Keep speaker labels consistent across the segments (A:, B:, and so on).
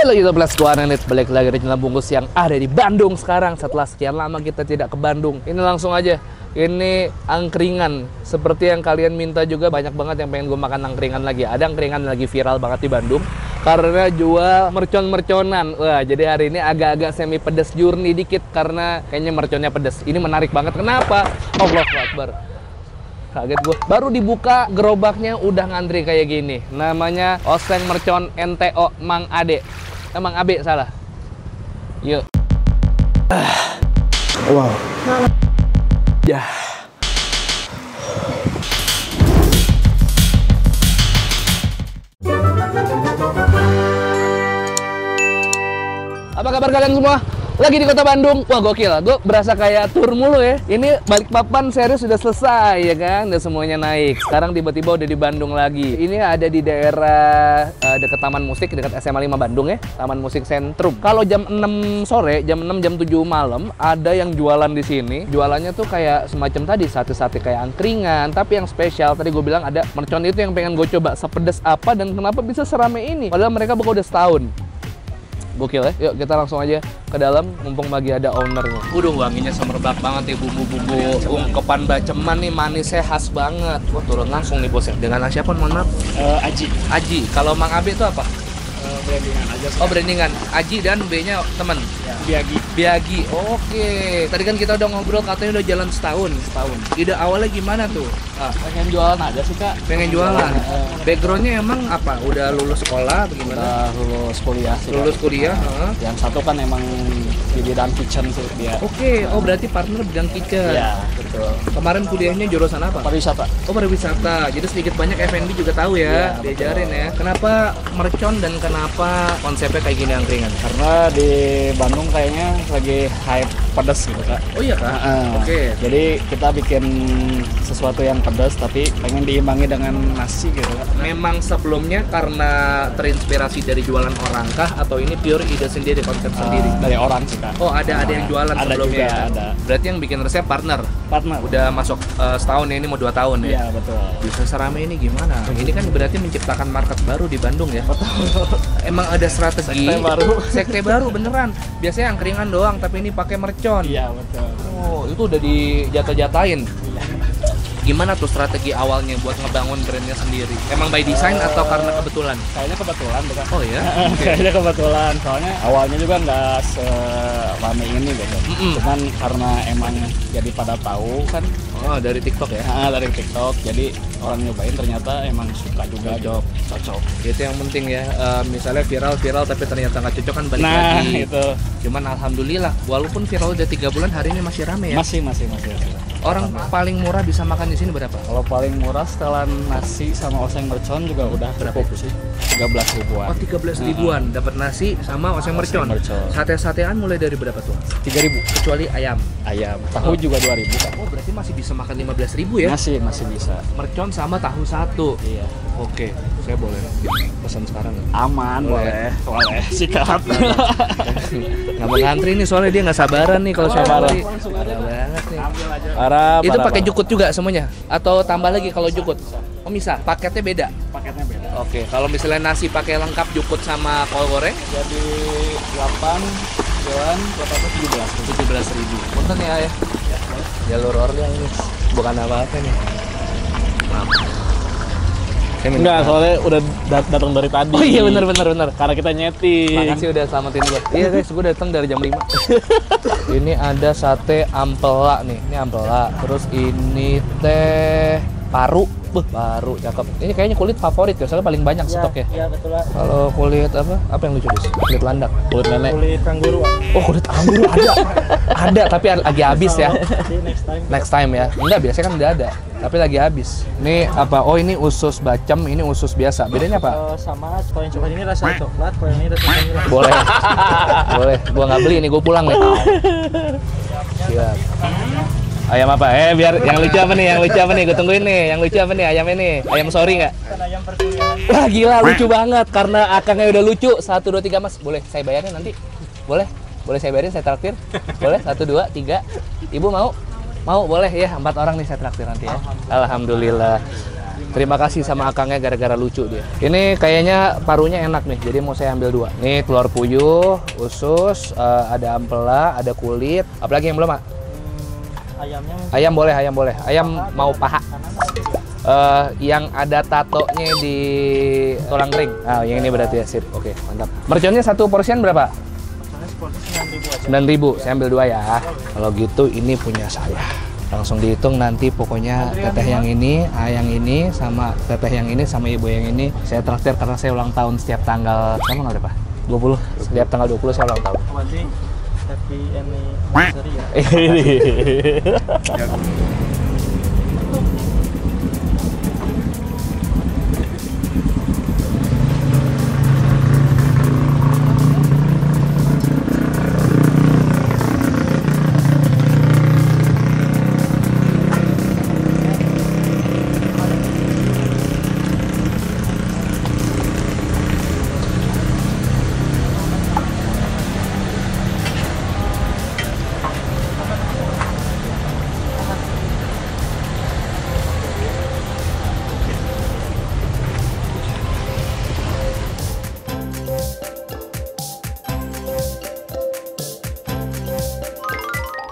A: Halo YouTube Let's Go Arenit, balik lagi di channel Bungkus yang ada di Bandung sekarang. Setelah sekian lama kita tidak ke Bandung, ini langsung aja. Ini angkringan, seperti yang kalian minta juga, banyak banget yang pengen gue makan angkringan lagi. Ada angkringan lagi viral banget di Bandung karena jual mercon-merconan. Wah, jadi hari ini agak-agak semi pedas jurni dikit karena kayaknya merconnya pedas. Ini menarik banget. Kenapa? Allahu Akbar. Kaget gue. Baru dibuka gerobaknya udah ngantri kayak gini. Namanya Oseng Mercon NTO Mang Ade. Mang Abe salah. Yuk.
B: Wow.
A: Ya. Apa kabar kalian semua? Lagi di kota Bandung. Wah, gokil. Gue berasa kayak tur mulu ya. Ini Balikpapan series sudah selesai ya kan, udah semuanya naik. Sekarang tiba-tiba udah di Bandung lagi. Ini ada di daerah dekat Taman Musik, dekat SMA 5 Bandung ya, Taman Musik Sentrum. Kalau jam 6 sore, jam 6, jam 7 malam ada yang jualan di sini. Jualannya tuh kayak semacam tadi sate-sate kayak angkringan, tapi yang spesial tadi gue bilang ada mercon itu yang pengen gue coba. Sepedas apa dan kenapa bisa serame ini? Padahal mereka buka udah setahun. Gokil ya, yuk kita langsung aja ke dalam, mumpung lagi ada ownernya. Udah wanginya semerbak banget nih, bumbu-bumbu ungkepan baceman nih, manisnya khas banget. Wah, turun langsung nih bosnya. Dengan nasi apa, mohon maaf?
B: Aji.
A: Aji. Kalau Mang Abe itu apa?
B: Brandingan aja.
A: Oh, brandingan. Aji dan B-nya temen?
B: Ya. Biagi.
A: Biagi. Oke. Tadi kan kita udah ngobrol, katanya udah jalan setahun. Ide awalnya gimana tuh?
B: Pengen jualan aja sih, Kak.
A: Pengen jualan. Backgroundnya emang apa? Udah lulus sekolah bagaimana?
B: Lulus kuliah sih.
A: Lulus kuliah.
B: Yang satu kan emang di bidang kitchen sih dia.
A: Oke. Oh, berarti partner bidang kitchen.
B: Iya, betul.
A: Kemarin kuliahnya jurusan apa?
B: Pariwisata.
A: Oh, pariwisata. Jadi sedikit banyak F&B juga tahu ya,
B: Iya,
A: diajarin ya. Kenapa mercon dan kenapa konsepnya kayak gini angkringan?
B: Karena di Bandung kayaknya lagi hype pedas gitu, Kak.
A: Oh iya, Kak? Oke.
B: Jadi kita bikin sesuatu yang pedas tapi pengen diimbangi dengan nasi gitu, Kak.
A: Memang sebelumnya karena terinspirasi dari jualan orang kah atau ini pure ide sendiri, konsep sendiri?
B: Dari orang sih, Kak.
A: Oh, ada yang jualan
B: ada
A: sebelumnya.
B: juga,
A: Ya?
B: ada.
A: Berarti yang bikin resep partner. Udah masuk setahun ya, ini mau 2 tahun ya.
B: Iya, betul.
A: Bisa serame ini gimana? Ini kan berarti menciptakan market baru di Bandung ya. Emang ada strategi sekte baru beneran. Biasanya angkringan doang, tapi ini pakai mercon.
B: Iya, betul.
A: Oh, itu udah dijata-jatain. Gimana tuh strategi awalnya buat ngebangun brandnya sendiri? Emang by design atau karena kebetulan?
B: Kayaknya kebetulan, Kak.
A: Oh ya?
B: Kayaknya kebetulan. Soalnya awalnya juga nggak serame ini gitu. Cuman karena emang jadi pada tahu kan.
A: Oh, dari TikTok ya?
B: Dari TikTok. Jadi orang nyobain ternyata emang suka juga. Cocok.
A: Itu yang penting ya. Misalnya viral tapi ternyata nggak cocok kan balik
B: Nah,
A: lagi.
B: itu.
A: Cuman alhamdulillah, walaupun viral udah 3 bulan, hari ini masih rame ya?
B: Masih.
A: Orang paling murah bisa makan di sini berapa?
B: Kalau paling murah setelan nasi sama oseng mercon juga udah
A: Berapa
B: cukup sih. 13 ribuan.
A: Oh, 13 ribuan dapat nasi sama oseng mercon. Sate-satean mulai dari berapa tuh?
B: 3.000
A: Kecuali ayam.
B: Tahu juga 2.000, Kak.
A: Oh, berarti masih bisa makan 15.000 ya?
B: Masih bisa.
A: Mercon sama tahu satu.
B: Iya.
A: Oke, saya boleh pesan sekarang nggak?
B: Aman, boleh. Sikat.
A: Nggak mau ngantri nih soalnya dia nggak sabaran nih kalau saya ngantri. Ada banget nih. Itu pakai jukut juga semuanya? Atau tambah lagi kalau jukut? Oh, bisa. Paketnya beda?
B: Paketnya beda.
A: Oke, kalau misalnya nasi pakai lengkap jukut sama kol goreng?
B: Jadi 8, 9,
A: 17.000. Punten ya. Jalur Orliang ini bukan apa-apa nih. Maaf.
B: Enggak, soalnya udah datang dari tadi.
A: Oh iya, benar.
B: Karena kita nyeting.
A: Makasih udah selamatin gue. Iya guys, gue datang dari jam 5. Ini ada sate ampela nih. Ini ampela. Terus ini teh paru. Baru cakep. Ini kayaknya kulit favorit ya, soalnya paling banyak stok ya.
B: Iya, betul.
A: Kalau kulit apa yang lucu dis? Kulit landak.
B: Kulit nenek. Kulit kangguru.
A: Oh, kulit anggur ada. Ada, tapi lagi habis ya. Next time ya. Enggak, biasanya kan udah ada. Tapi lagi habis. Ini apa? Oh, ini usus bacem, ini usus biasa. Bedanya apa?
B: Sama, kalau yang coklat ini rasa coklat, kalau yang ini rasa vanila.
A: Boleh. Boleh. Gua nggak beli nih, gua pulang nih. Siap. Ayam apa? Biar yang lucu apa nih? Gue tungguin nih. Yang lucu apa nih? Ayam ini. Ayam sorry nggak?
B: Ayam perkuliahan.
A: Wah, gila, lucu banget. Karena akangnya udah lucu. 1, 2, 3, Mas. Boleh saya bayarin nanti? Boleh? Boleh saya bayarin, saya traktir? Boleh? 1, 2, 3. Ibu mau? Mau, boleh ya. 4 orang nih saya traktir nanti ya. Alhamdulillah. Terima kasih sama akangnya gara-gara lucu dia. Ini kayaknya parunya enak nih, jadi mau saya ambil 2. Nih telur puyuh, usus, ada ampela, ada kulit. Apalagi yang belum, Mak?
C: Ayamnya
A: Ayam boleh, ayam boleh. Ayam mau paha. Yang ada tatonya di tulang ring. Ah, yang ini berarti ya, sip. Oke, mantap. Merconnya satu porsian berapa? 9.000. Saya ambil 2 ya. Kalau gitu ini punya saya. Langsung dihitung nanti pokoknya teteh yang ini, yang ini, sama teteh yang ini, sama ibu yang ini. Saya traktir karena saya ulang tahun setiap tanggal, kamu nggak berapa? 20. Setiap tanggal 20 saya ulang tahun.
C: Berarti happy anniversary ya.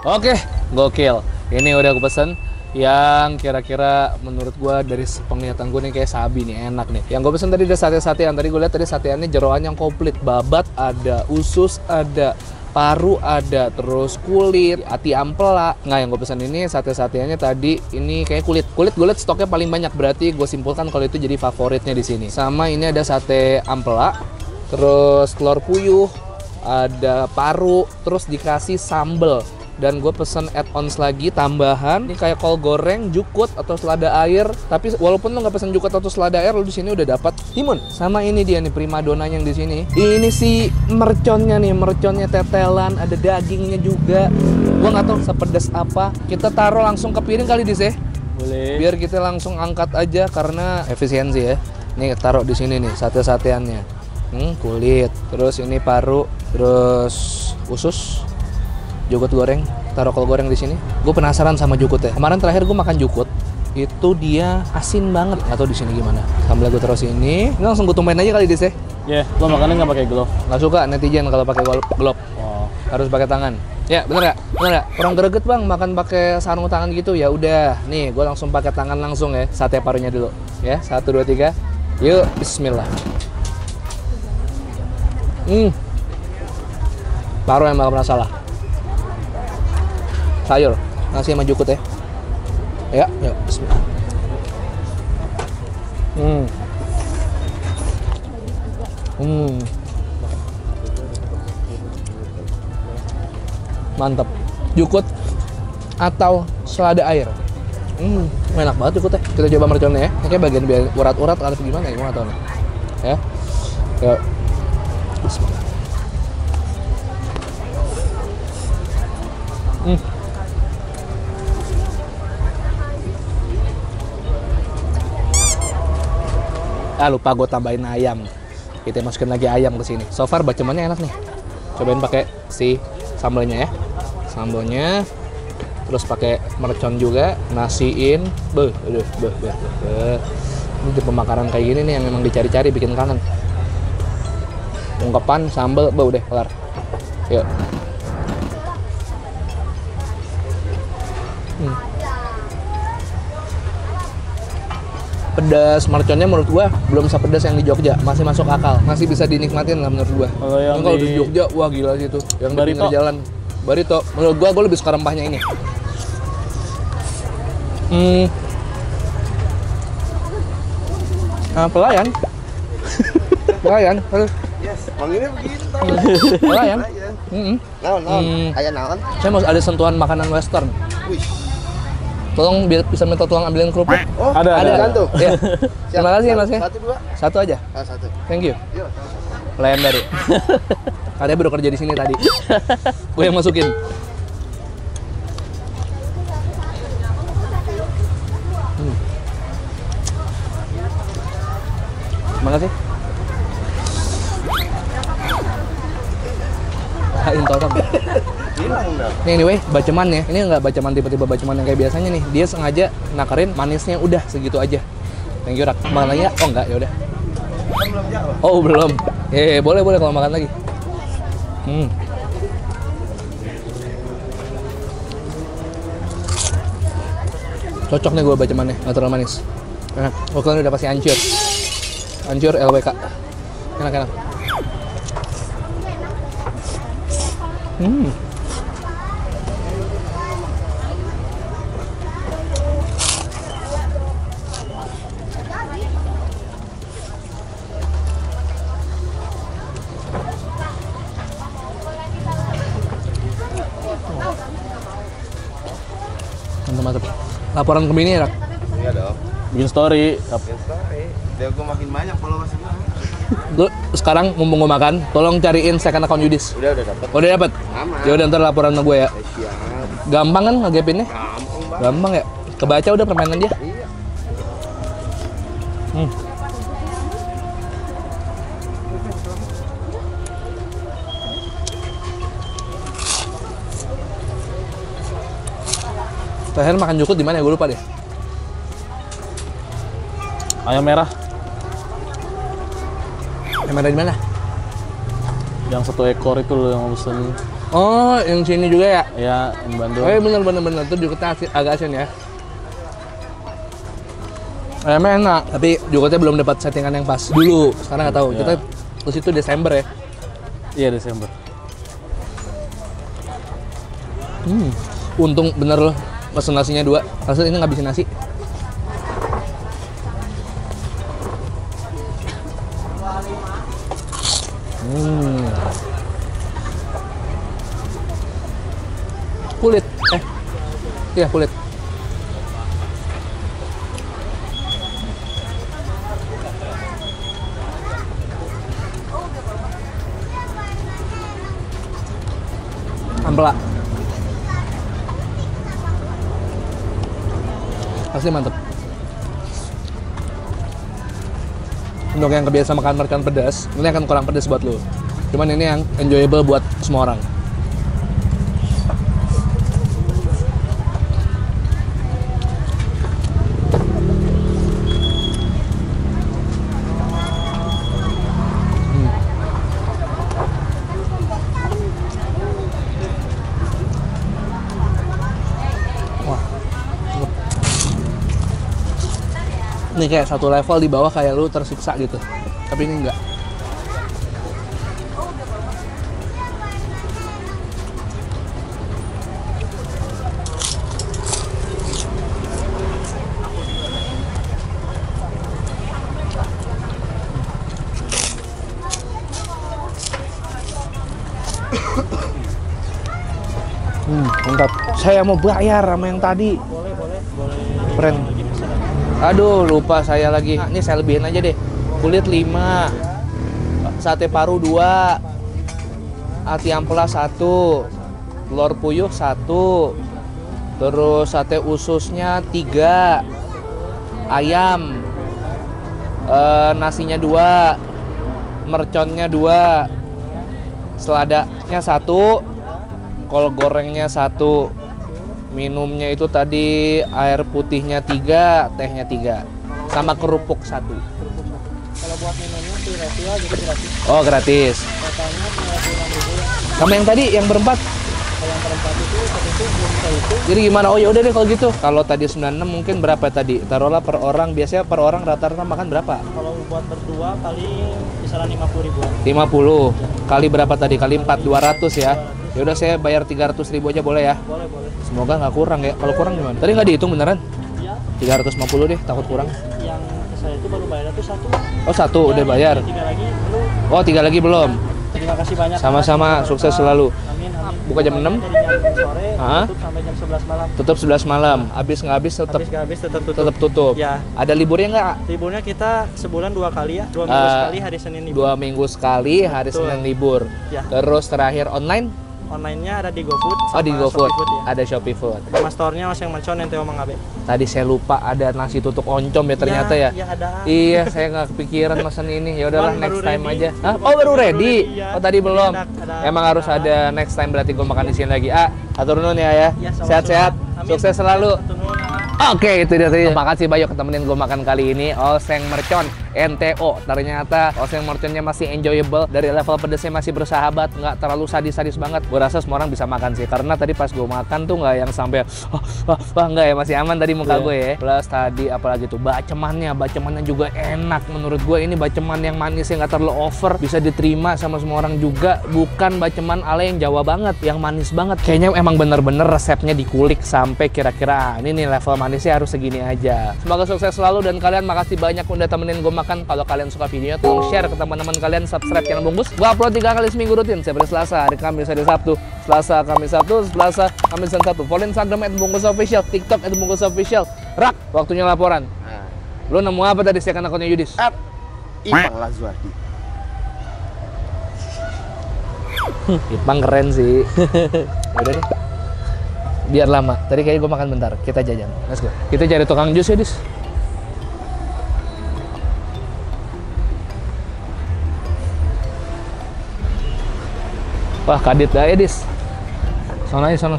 A: Oke, gokil. Ini udah aku pesen yang kira-kira menurut gua dari penglihatan gue nih kayak sabi nih, enak nih. Yang gue pesen tadi ada sate-satean. Tadi gue lihat tadi sateannya jeroan yang komplit, babat ada, usus ada, paru ada, terus kulit, hati ampela. Nggak, yang gue pesen ini sate-sateannya tadi ini kayak kulit. Kulit gue lihat stoknya paling banyak, berarti gue simpulkan kalau itu jadi favoritnya di sini. Sama ini ada sate ampela, terus telur puyuh, ada paru, terus dikasih sambel. Dan gue pesen add-ons lagi tambahan ini kayak kol goreng, jukut atau selada air. Tapi walaupun lo nggak pesen jukut atau selada air, lo di sini udah dapat timun. Sama ini dia nih primadona yang di sini. Ini si merconnya nih, merconnya tetelan, ada dagingnya juga. Gue nggak tahu sepedas apa. Kita taruh langsung ke piring kali dis ya.
C: Boleh.
A: Biar kita langsung angkat aja karena efisiensi ya. Nih taruh di sini nih sate-sateannya. Kulit, terus ini paru, terus usus. Jukut goreng, taruh kol goreng di sini. Gue penasaran sama jukut ya. Kemarin terakhir gue makan jukut, itu dia asin banget. Nggak tahu di sini gimana. Sambal gue taruh sini. Ini langsung gue tumpahin aja kali dis ya.
B: Ya, lo makannya nggak pakai glove?
A: Nggak suka netizen kalau pakai glove.
B: Oh.
A: Harus pakai tangan. Ya bener ya, bener ya. Kurang greget bang makan pakai sarung tangan gitu. Ya udah, nih gue langsung pakai tangan langsung ya. Sate parunya dulu. Ya 1, 2, 3. Yuk, Bismillah. Paru yang nggak pernah salah. Sayur, nasi sama jukut ya. Ya, yuk, bismillah. Mantap. Jukut atau selada air. Enak banget jukutnya. Kita coba merconnya ya. Ini kayak bagian urat-urat atau gimana ya, gue nggak tahu nih. Ya. Yuk. Bismillah. Lupa gue tambahin ayam. Kita masukin lagi ayam ke sini. So far bacemannya enak nih. Cobain pakai si sambelnya ya. Sambelnya. Terus pakai mercon juga, nasiin. Ini di pemakaran kayak gini nih yang memang dicari-cari bikin kangen. Ungkepan, sambel, udah kelar. Yuk. Pedas merconnya menurut gua belum sepedas yang di Jogja, masih masuk akal, masih bisa dinikmatin lah menurut gua. Kalau di Jogja, wah gila sih itu, yang di pinggir jalan. Barito, menurut gua lebih suka rempahnya ini. Pelayan. Pelayan, terus.
D: Yes, manggilnya begitu tahu.
A: Pelayan.
D: Naon. Aya naon?
A: Saya mau ada sentuhan makanan western.
D: Wih.
A: Tolong bisa minta tolong ambilin kerupuk.
D: Oh,
B: ada.
D: Tuh.
A: Ya. Terima kasih ya Mas ya.
D: 1, 2.
A: Satu aja.
D: 1.
A: Thank you.
D: Yuk.
A: Pelayan baru. Katanya baru kerja di sini tadi. Gue yang masukin. Terima kasih. Intosan. Nih anyway, bacemannya ini nggak baceman tiba-tiba baceman yang kayak biasanya nih. Dia sengaja nakarin manisnya udah segitu aja. Thank you Rak. Makan lagi ya? Oh enggak, ya udah. Oh belum. Boleh kalau makan lagi. Cocok nih gue bacemannya, nggak terlalu manis. Enak. Kalian udah pasti hancur. Hancur LWK. Enak. Mantap. Laporan ke bini ya, Rak?
D: Iya dong.
B: Bikin story.
D: Dia gue makin banyak followers gue.
A: Lu sekarang mumpung gue makan, tolong cariin second account Yudis.
D: Udah dapet.
A: Udah dapet?
D: Aman.
A: Ya udah ntar laporan sama gue ya.
D: Siap.
A: Gampang kan ngegapinnya?
D: Gampang banget.
A: Gampang ya? Kebaca udah permainan dia?
D: Iya.
A: Terakhir makan jukut di mana ya? Gue lupa deh.
B: Ayam merah.
A: Yang ada di mana?
B: Yang 1 ekor itu loh yang pesen.
A: Oh, yang sini juga ya?
B: Ya, yang Bandung.
A: Oh iya bener. Itu jukutnya agak asin ya. Ayamnya enak, tapi jukutnya belum dapat settingan yang pas. Dulu, sekarang nggak tahu.
B: Ya.
A: Kita ke situ Desember ya.
B: Iya, Desember.
A: Untung bener loh, pesen nasinya 2. Rasanya ini ngabisin nasi. Kulit. Iya kulit. Ampela. Pasti mantep. Untuk yang kebiasa makan makan pedas, ini akan kurang pedas buat lo. Cuman ini yang enjoyable buat semua orang. Ini kayak satu level di bawah kayak lu tersiksa gitu. Tapi ini enggak. Mantap. Saya mau bayar sama yang tadi.
C: Boleh.
A: Keren.
C: Lagi pesan.
A: Aduh, lupa saya lagi. Nah, ini saya lebihin aja deh. Kulit 5, sate paru 2, ati ampela 1, telur puyuh 1, terus sate ususnya 3, ayam, nasinya 2, merconnya 2, seladanya 1, kol gorengnya 1. Minumnya itu tadi air putihnya 3, tehnya 3, sama kerupuk 1.
C: Kalau buat minumnya free refill jadi gratis.
A: Oh gratis.
C: Totalnya 96.000 ya.
A: Sama yang tadi yang berempat.
C: Kalau yang berempat itu satu itu belum bisa itu.
A: Jadi gimana? Oh ya udah deh kalau gitu. Kalau tadi 96 mungkin berapa tadi? Taruhlah per orang. Biasanya per orang rata-rata makan berapa?
C: Kalau buat berdua paling kisaran 50.000-an.
A: 50. Kali berapa tadi? Kali 4 200 ya. Ya udah saya bayar 300.000 aja boleh ya?
C: Boleh.
A: Semoga nggak kurang ya. Kalau kurang gimana? Tadi nggak dihitung beneran?
C: Ya,
A: 350 deh, takut kurang.
C: yang ke saya itu baru bayar itu 1.
A: Oh 1 udah bayar.
C: 3 lagi belum.
A: Oh 3 lagi belum.
C: Terima kasih banyak.
A: Sama-sama, sukses selalu.
C: Amin.
A: Buka jam 6?
C: Dari jam sore
A: Hah?
C: tutup sampai jam 11 malam.
A: Tutup 11 malam. Habis nggak habis tetap
C: Habis nggak habis tetap tutup.
A: tetap tutup.
C: Ya.
A: Ada liburnya nggak?
C: Liburnya kita sebulan 2 kali ya. 2 minggu sekali hari Senin libur.
A: 2 minggu sekali hari
C: Betul.
A: Senin libur.
C: Ya.
A: Terus terakhir online?
C: Online-nya ada di GoFood.
A: Oh di
C: sama
A: GoFood,
C: Shopee Food, ya.
A: ada Shopee Food.
C: Nama store-nya Oseng Mencon yang Teo Mangabe.
A: Tadi saya lupa ada nasi tutuk oncom ya ternyata ya.
C: Iya ada.
A: Iya, saya nggak kepikiran mesen ini. Ya udahlah
C: Bang,
A: next
C: baru
A: time
C: ready.
A: aja. Hah? Oh baru ready.
C: Iya.
A: Oh tadi belum.
C: Ada.
A: Emang harus ada next time berarti gue makan di sini lagi. Atur nuhun ya.
C: Iya, sama-sama.
A: Sehat-sehat.
C: Amin.
A: Sukses selalu.
C: Atur nuhun.
A: Oke, itu dia tadi. Makasih banyak temenin gue makan kali ini. Oseng mercon NTO. Ternyata oseng merconnya masih enjoyable. Dari level pedesnya masih bersahabat, nggak terlalu sadis-sadis banget. Gue rasa semua orang bisa makan sih. Karena tadi pas gue makan tuh nggak yang sampai wah nggak ya, masih aman tadi muka gue ya. Plus tadi apalagi tuh bacemannya juga enak. Menurut gue ini baceman yang manisnya nggak terlalu over, bisa diterima sama semua orang juga. Bukan baceman ala yang Jawa banget, yang manis banget. Kayaknya emang bener-bener resepnya dikulik sampai kira-kira ini nih level manisnya harus segini aja. Semoga sukses selalu dan kalian makasih banyak udah temenin gue makan. Kalau kalian suka videonya tolong share ke teman-teman kalian, subscribe channel Bungkus. Gue upload 3 kali seminggu rutin, setiap hari Selasa, hari Kamis, hari Sabtu. Selasa, Kamis, Sabtu, Selasa, Kamis, dan Sabtu. Follow Instagram @bungkusofficial, TikTok @bungkusofficial. Rak, waktunya laporan. Lu nemu apa tadi second akunnya Yudis?
D: Ipang Lazuardi.
A: Ipang keren sih. Udah deh. Biar lama. Tadi kayaknya gue makan bentar. Kita jajan. Let's go. Kita cari tukang jus ya, Dis. Wah, kadit dah ya, Dis. Sono aja, sono.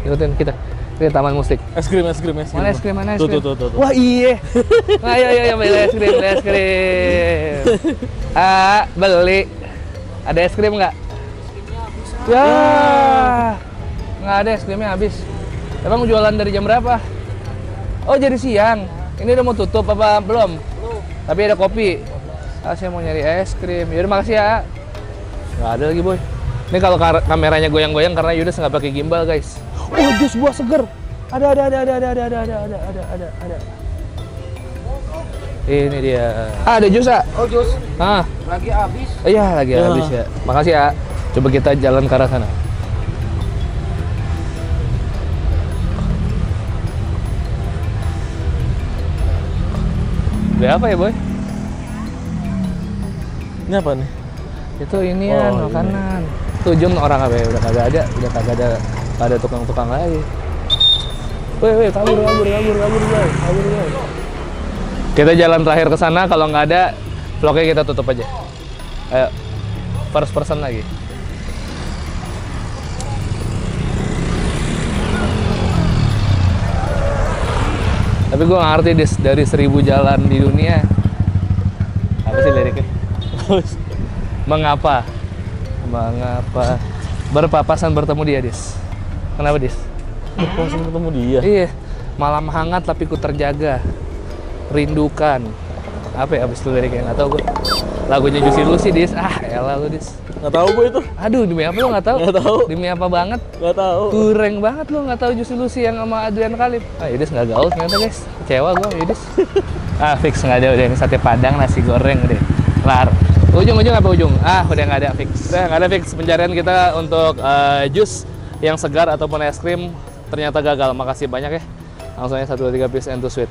A: Ikutin kita. Ini Taman Mustik.
B: Es krim.
A: Mana es krim?
B: Tuh.
A: Wah, iya. Ayo, beli es krim. Beli. Ada es krim nggak? Ya, nggak ada, es krimnya habis. Emang jualan dari jam berapa? Oh, jadi siang. Ini udah mau tutup apa belum? Belum. Tapi ada kopi. Saya mau nyari es krim. Yaudah, makasih ya. Nggak ada lagi, boy. Ini kalau kameranya goyang-goyang karena Yudas nggak pakai gimbal, guys. Oh, jus buah seger. Ada. Ini dia. Ada jus, ah?
C: Oh, jus.
A: Lagi habis. Iya, lagi habis ya. Makasih ya. Coba kita jalan ke arah sana. Beli apa ya, boy?
B: Ini apa nih?
A: Itu inian, makanan. Tuh Jun orang apa ya? Udah kagak ada tukang-tukang lagi. Woi, kabur, boy. Kita jalan terakhir ke sana, kalau nggak ada, vlognya kita tutup aja. Ayo, first person lagi. Tapi gue ngerti dari 1000 jalan di dunia. Apa sih liriknya? Mengapa berpapasan bertemu dia, Dis? Kenapa, Dis?
B: Berpapasan bertemu dia?
A: Iya, malam hangat tapi ku terjaga, rindukan. Apa ya abis itu liriknya? Nggak tahu gue. Lagunya Juicy Lucy, Dis. Elah lu, Dis.
B: Nggak tahu gue itu.
A: Aduh, demi apa lu nggak tahu?
B: Nggak tahu.
A: Demi apa banget?
B: Nggak tahu.
A: Kurang banget lu nggak tahu Juicy Lucy yang sama Adrian Khalif. Yudis nggak gaul ternyata, guys. Kecewa gue, Yudis. Fix nggak ada udah. Ini sate padang, nasi goreng udah. Kelar. Ujung-ujung apa ujung? Udah nggak ada, fix. Udah nggak ada, fix. Pencarian kita untuk jus yang segar ataupun es krim ternyata gagal. Makasih banyak ya. Langsung aja 1, 2, 3 piece and to sweet.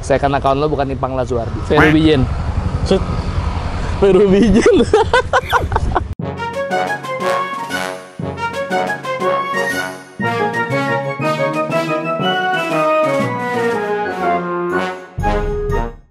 A: Second account lo bukan Ipang Lazuardi. Feru Bijen.
B: Feru Bijen.